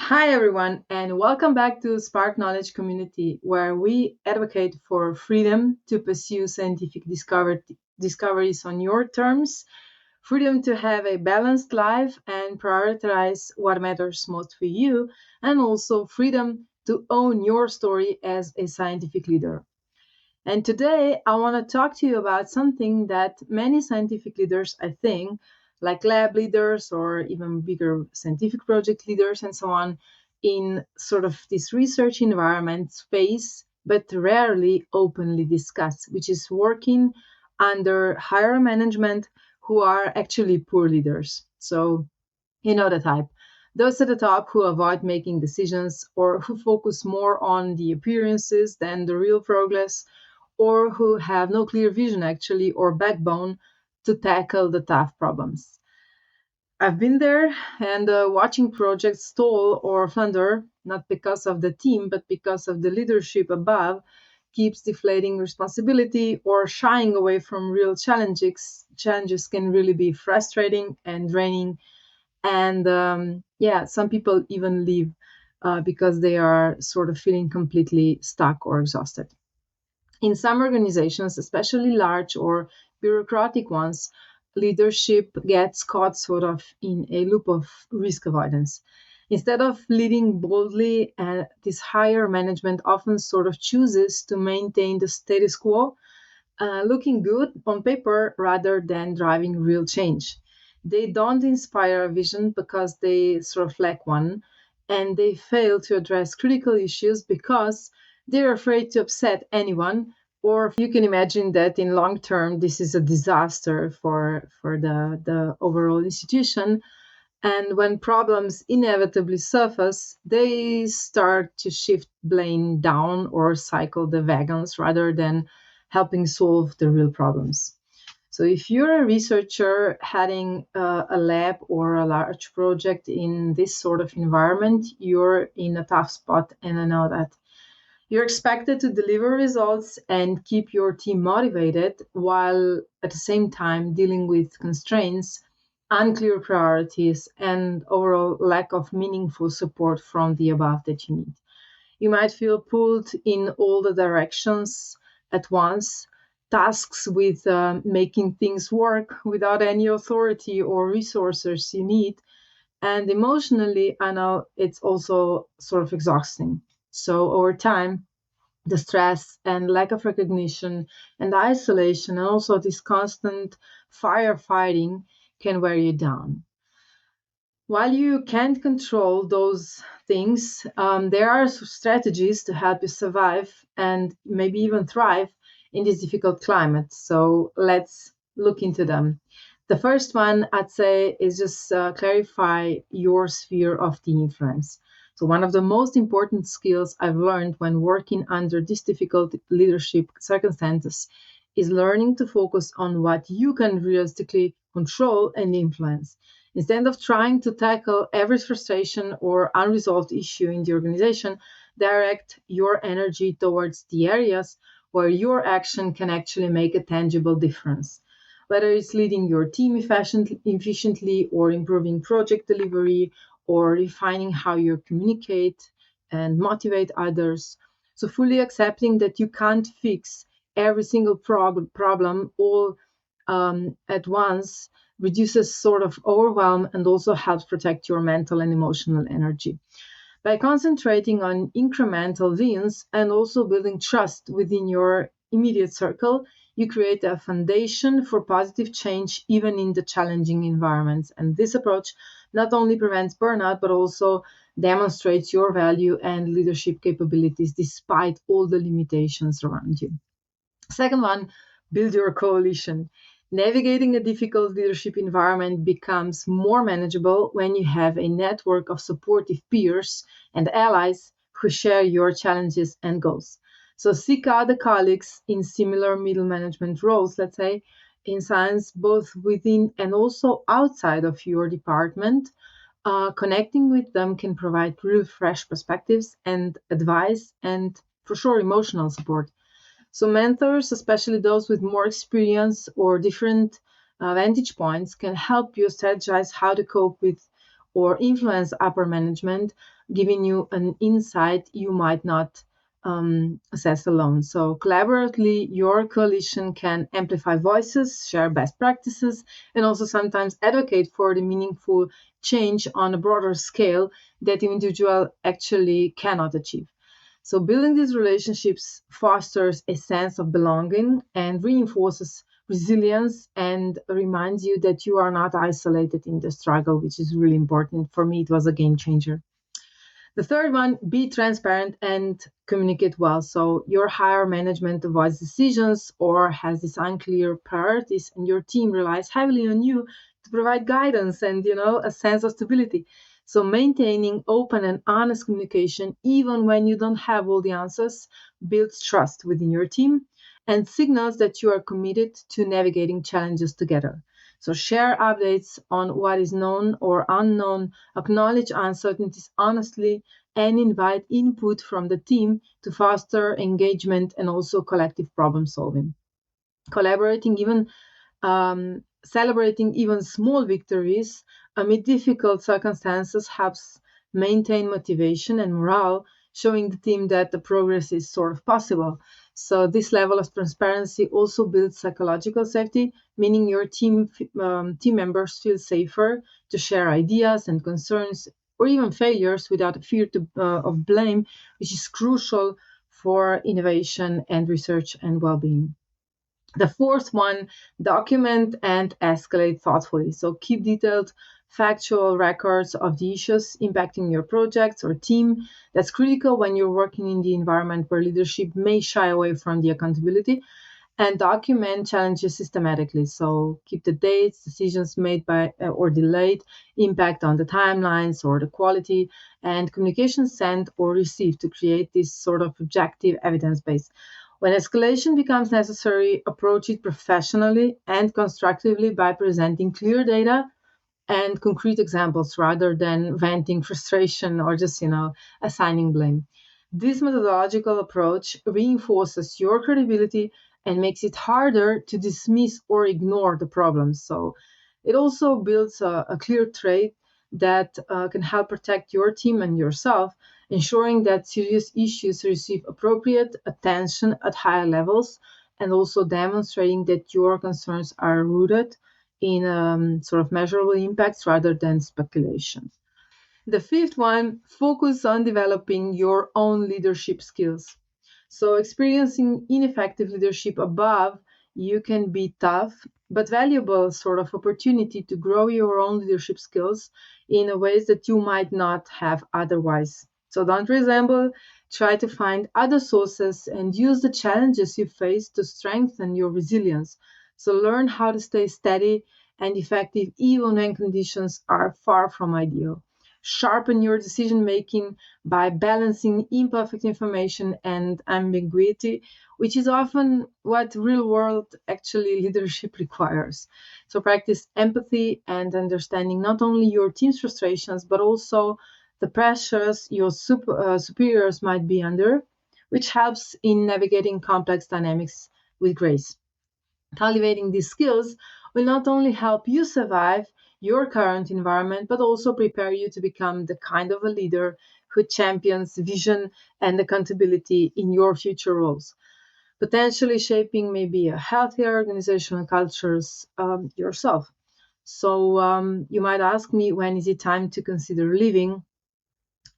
Hi, everyone, and welcome back to Spark Knowledge Community, where we advocate for freedom to pursue scientific discoveries on your terms, freedom to have a balanced life and prioritize what matters most for you, and also freedom to own your story as a scientific leader. And today, I want to talk to you about something that many scientific leaders, I think, like lab leaders or even bigger scientific project leaders and so on, in sort of this research environment face, but rarely openly discuss, which is working under higher management who are actually poor leaders. So, you know the type. Those at the top who avoid making decisions or who focus more on the appearances than the real progress, or who have no clear vision actually or backbone to tackle the tough problems. I've been there and watching projects stall or flounder, not because of the team, but because of the leadership above, keeps deflating responsibility or shying away from real challenges. Challenges can really be frustrating and draining. And yeah, some people even leave because they are sort of feeling completely stuck or exhausted. In some organizations, especially large or bureaucratic ones, leadership gets caught sort of in a loop of risk avoidance. Instead of leading boldly, this higher management often sort of chooses to maintain the status quo, looking good on paper rather than driving real change. They don't inspire a vision because they sort of lack one, and they fail to address critical issues because they're afraid to upset anyone. Or you can imagine that in long term, this is a disaster for the overall institution. And when problems inevitably surface, they start to shift blame down or cycle the wagons rather than helping solve the real problems. So, if you're a researcher heading a lab or a large project in this sort of environment, you're in a tough spot, and I know that. You're expected to deliver results and keep your team motivated while at the same time dealing with constraints, unclear priorities, and overall lack of meaningful support from the above that you need. You might feel pulled in all the directions at once, tasks with making things work without any authority or resources you need. And emotionally, I know it's also sort of exhausting. So over time, the stress and lack of recognition and isolation, and also this constant firefighting can wear you down. While you can't control those things, there are strategies to help you survive and maybe even thrive in this difficult climate. So let's look into them. The first one I'd say is just clarify your sphere of the influence. So, one of the most important skills I've learned when working under these difficult leadership circumstances is learning to focus on what you can realistically control and influence. Instead of trying to tackle every frustration or unresolved issue in the organization, direct your energy towards the areas where your action can actually make a tangible difference. Whether it's leading your team efficiently or improving project delivery or refining how you communicate and motivate others. So, fully accepting that you can't fix every single problem all at once reduces sort of overwhelm and also helps protect your mental and emotional energy. By concentrating on incremental wins and also building trust within your immediate circle, you create a foundation for positive change even in the challenging environments. And this approach not only prevents burnout, but also demonstrates your value and leadership capabilities despite all the limitations around you. Second one, build your coalition. Navigating a difficult leadership environment becomes more manageable when you have a network of supportive peers and allies who share your challenges and goals. So seek out the colleagues in similar middle management roles, let's say, in science, both within and also outside of your department. Connecting with them can provide real fresh perspectives and advice and for sure emotional support. So mentors, especially those with more experience or different vantage points, can help you strategize how to cope with or influence upper management, giving you an insight you might not assess alone. So collaboratively, your coalition can amplify voices, share best practices, and also sometimes advocate for the meaningful change on a broader scale that the individual actually cannot achieve. So building these relationships fosters a sense of belonging and reinforces resilience and reminds you that you are not isolated in the struggle, which is really important. For me, it was a game changer. The third one, be transparent and communicate well. So your higher management avoids decisions or has these unclear priorities, and your team relies heavily on you to provide guidance and a sense of stability. So maintaining open and honest communication, even when you don't have all the answers, builds trust within your team and signals that you are committed to navigating challenges together. So share updates on what is known or unknown, acknowledge uncertainties honestly, and invite input from the team to foster engagement and also collective problem solving. Collaborating, even celebrating even small victories amid difficult circumstances helps maintain motivation and morale, showing the team that the progress is sort of possible. So this level of transparency also builds psychological safety, meaning your team members feel safer to share ideas and concerns or even failures without fear of blame, which is crucial for innovation and research and well-being. The fourth one, document and escalate thoughtfully. So keep detailed factual records of the issues impacting your projects or team. That's critical when you're working in the environment where leadership may shy away from the accountability, and document challenges systematically. So keep the dates, decisions made by or delayed, impact on the timelines or the quality, and communication sent or received to create this sort of objective evidence base. When escalation becomes necessary, approach it professionally and constructively by presenting clear data and concrete examples rather than venting frustration or just, assigning blame. This methodological approach reinforces your credibility and makes it harder to dismiss or ignore the problems. So it also builds a clear trait that can help protect your team and yourself, ensuring that serious issues receive appropriate attention at higher levels and also demonstrating that your concerns are rooted in sort of measurable impacts rather than speculation. The fifth one, focus on developing your own leadership skills. So, experiencing ineffective leadership above you can be tough but valuable sort of opportunity to grow your own leadership skills in ways that you might not have otherwise. So, don't resemble, try to find other sources and use the challenges you face to strengthen your resilience. So, learn how to stay steady and effective even when conditions are far from ideal. Sharpen your decision making by balancing imperfect information and ambiguity, which is often what real world actually leadership requires. So practice empathy and understanding not only your team's frustrations, but also the pressures your superiors might be under, which helps in navigating complex dynamics with grace. Cultivating these skills will not only help you survive your current environment, but also prepare you to become the kind of a leader who champions vision and accountability in your future roles, potentially shaping maybe a healthier organizational cultures yourself. So you might ask me, when is it time to consider leaving?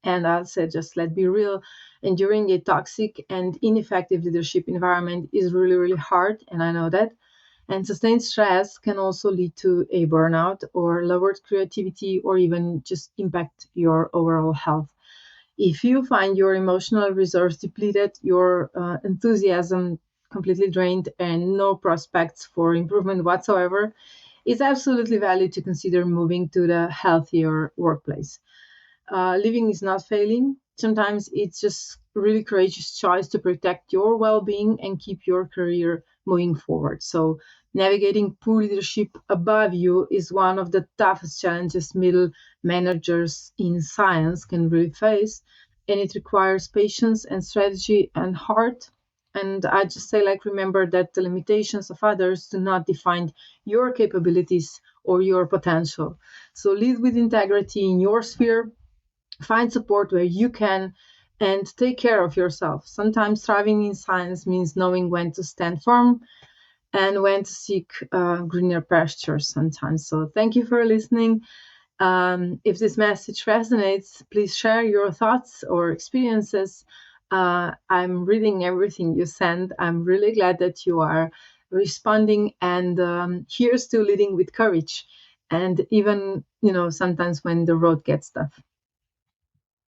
And I'll say, just let's be real. Enduring a toxic and ineffective leadership environment is really, really hard, and I know that. And sustained stress can also lead to a burnout or lowered creativity or even just impact your overall health. If you find your emotional reserves depleted, your enthusiasm completely drained, and no prospects for improvement whatsoever, it's absolutely valid to consider moving to the healthier workplace. Living is not failing. Sometimes it's just really courageous choice to protect your well-being and keep your career moving forward. So navigating poor leadership above you is one of the toughest challenges middle managers in science can really face, and it requires patience and strategy and heart. And I just say, like, remember that the limitations of others do not define your capabilities or your potential. So lead with integrity in your sphere, find support where you can, and take care of yourself. Sometimes thriving in science means knowing when to stand firm and when to seek greener pastures sometimes. So thank you for listening. If this message resonates, please share your thoughts or experiences. I'm reading everything you send. I'm really glad that you are responding, and here's to leading with courage. And even, sometimes when the road gets tough.